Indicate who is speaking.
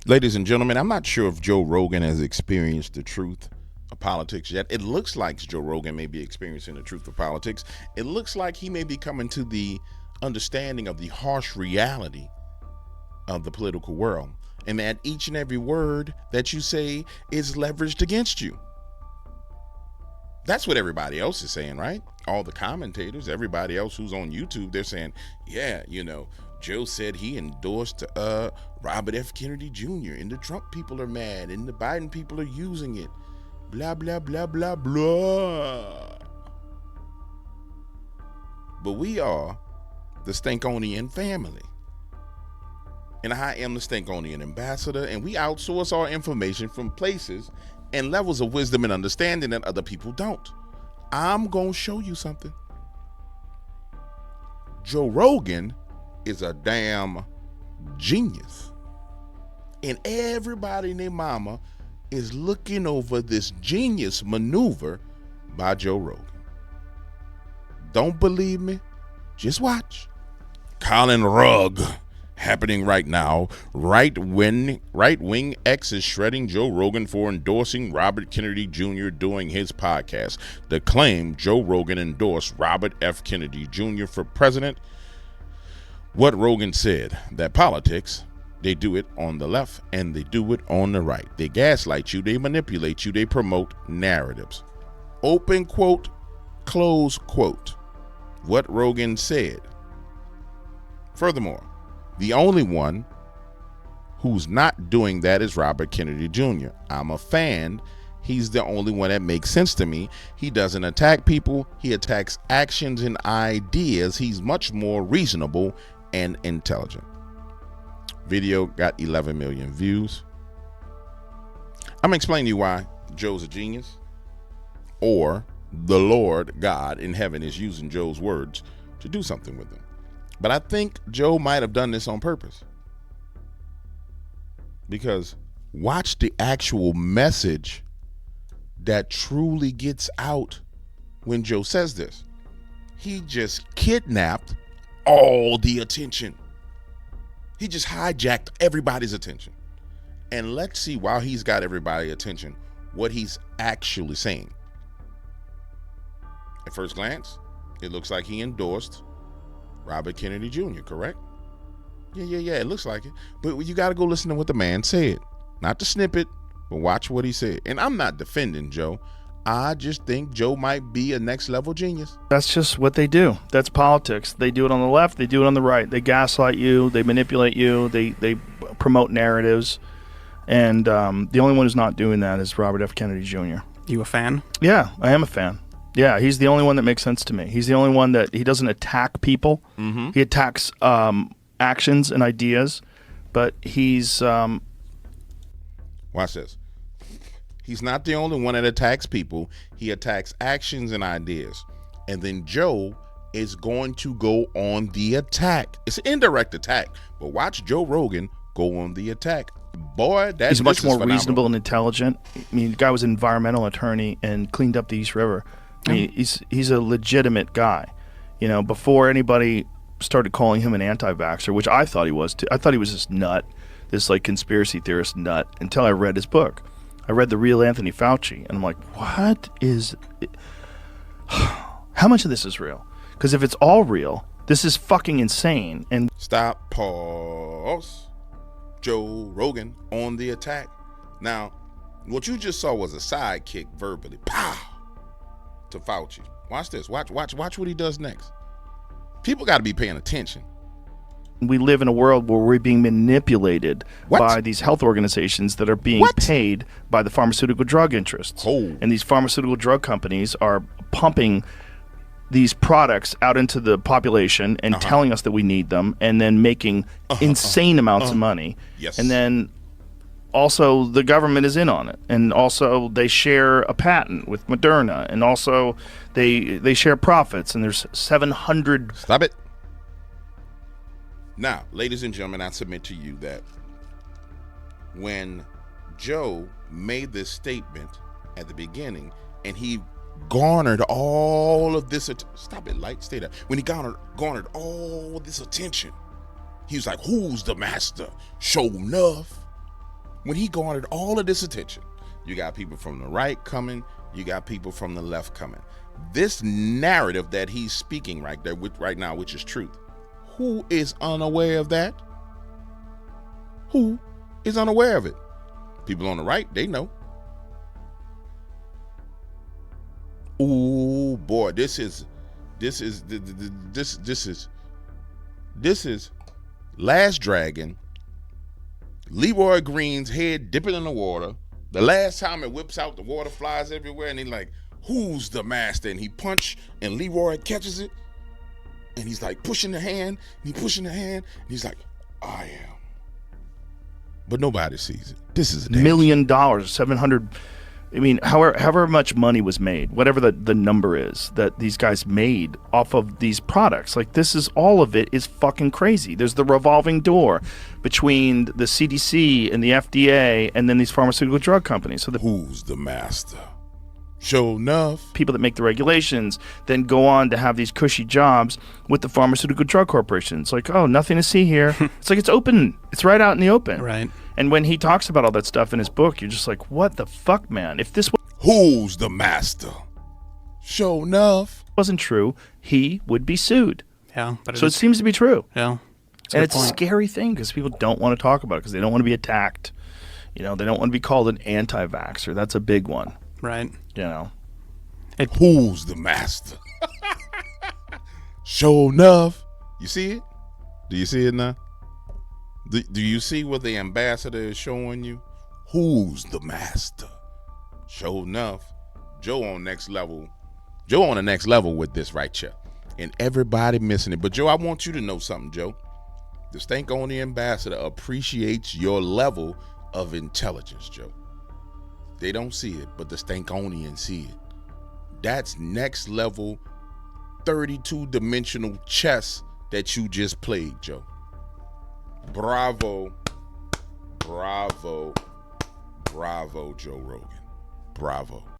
Speaker 1: Ladies and gentlemen, I'm not sure if Joe Rogan has experienced the truth of politics yet. It looks like Joe Rogan may be experiencing the truth of politics. It looks like he may be coming to the understanding of the harsh reality of the political world, and that each and every word that you say is leveraged against you. That's what everybody else is saying, right? All the commentators, everybody else who's on YouTube, they're saying, yeah, Joe said he endorsed Robert F. Kennedy Jr. and the Trump people are mad and the Biden people are using it. Blah, blah, blah, blah, blah. But we are the Stankonian family. And I am the Stankonian ambassador, and we outsource our information from places and levels of wisdom and understanding that other people don't. I'm going to show you something. Joe Rogan is a damn genius. And everybody and their mama is looking over this genius maneuver by Joe Rogan. Don't believe me? Just watch. Colin Rugg happening right now. Right-wing X is shredding Joe Rogan for endorsing Robert Kennedy Jr. during his podcast. The claim Joe Rogan endorsed Robert F. Kennedy Jr. for president. What Rogan said, that politics, they do it on the left and they do it on the right. They gaslight you, they manipulate you, they promote narratives. Open quote, close quote. What Rogan said. Furthermore, the only one who's not doing that is Robert Kennedy Jr. I'm a fan. He's the only one that makes sense to me. He doesn't attack people. He attacks actions and ideas. He's much more reasonable and intelligent. Video got 11 million views. I'm explaining to you why Joe's a genius, or the Lord God in heaven is using Joe's words to do something with them. But I think Joe might have done this on purpose, because watch the actual message that truly gets out when Joe says this. He just kidnapped all the attention. He just hijacked everybody's attention. And let's see, while he's got everybody's attention, what he's actually saying. At first glance, it looks like he endorsed Robert Kennedy Jr., correct? Yeah, it looks like it. But you got to go listen to what the man said. Not the snippet, but watch what he said. And I'm not defending Joe. I just think Joe might be a next level genius.
Speaker 2: That's just what they do. That's politics. They do it on the left. They do it on the right. They gaslight you. They manipulate you. They promote narratives. And the only one who's not doing that is Robert F. Kennedy Jr.
Speaker 3: You a fan?
Speaker 2: Yeah, I am a fan. Yeah, he's the only one that makes sense to me. He's the only one that he doesn't attack people. Mm-hmm. He attacks actions and ideas, but he's...
Speaker 1: Watch this. He's not the only one that attacks people. He attacks actions and ideas. And then Joe is going to go on the attack. It's an indirect attack, but watch Joe Rogan go on the attack. Boy,
Speaker 2: he's much more reasonable and intelligent. I mean, the guy was an environmental attorney and cleaned up the East River. I mean, he's a legitimate guy. You know, before anybody started calling him an anti-vaxxer, which I thought he was too. I thought he was this nut, this like conspiracy theorist nut, until I read his book. I read The Real Anthony Fauci, and I'm like, what is it? How much of this is real? Because if it's all real, this is fucking insane. And
Speaker 1: stop, pause. Joe Rogan on the attack. Now, what you just saw was a sidekick verbally, pow, to Fauci. Watch this. Watch what he does next. People got to be paying attention.
Speaker 2: We live in a world where we're being manipulated by these health organizations that are being paid by the pharmaceutical drug interests.
Speaker 1: Oh.
Speaker 2: And these pharmaceutical drug companies are pumping these products out into the population and telling us that we need them, and then making insane amounts of money.
Speaker 1: Yes.
Speaker 2: And then also the government is in on it. And also they share a patent with Moderna. And also they share profits. And there's 700...
Speaker 1: Stop it. Now, ladies and gentlemen, I submit to you that when Joe made this statement at the beginning and he garnered all of this, stop it, light, stay there. When he garnered all this attention, he was like, who's the master? Show enough. when he garnered all of this attention, you got people from the right coming, you got people from the left coming. This narrative that he's speaking right there right now, which is truth. Who is unaware of that? Who is unaware of it? People on the right, they know. Ooh, boy, this is Last Dragon. Leroy Green's head dipping in the water. The last time it whips out, the water flies everywhere, and he's like, who's the master? And he punch, and Leroy catches it, and he's like pushing the hand, and he's like, I am. But nobody sees it. This is a
Speaker 2: $1 million, 700. I mean, however much money was made, whatever the number is that these guys made off of these products, like this is all of it is fucking crazy. There's the revolving door between the CDC and the FDA and then these pharmaceutical drug companies. So
Speaker 1: who's the master? Sure enough,
Speaker 2: people that make the regulations then go on to have these cushy jobs with the pharmaceutical drug corporations. Like, oh, nothing to see here. It's like it's open. It's right out in the open.
Speaker 3: Right.
Speaker 2: And when he talks about all that stuff in his book, you're just like, what the fuck, man? If this
Speaker 1: who's the master? Sure enough,
Speaker 2: wasn't true, he would be sued.
Speaker 3: Yeah. But
Speaker 2: so it seems to be true.
Speaker 3: Yeah.
Speaker 2: And it's a scary thing because people don't want to talk about it because they don't want to be attacked. You know, they don't want to be called an anti-vaxxer. That's a big one.
Speaker 3: Right.
Speaker 2: You know.
Speaker 1: Who's the master? Sure enough. You see it? Do you see it now? Do you see what the ambassador is showing you? Who's the master? Sure enough. Joe on the next level with this right here. And everybody missing it. But Joe, I want you to know something, Joe. The Stankonia ambassador appreciates your level of intelligence, Joe. They don't see it, but the Stankonians see it. That's next level 32-dimensional chess that you just played, Joe. Bravo, bravo, bravo, Joe Rogan. Bravo.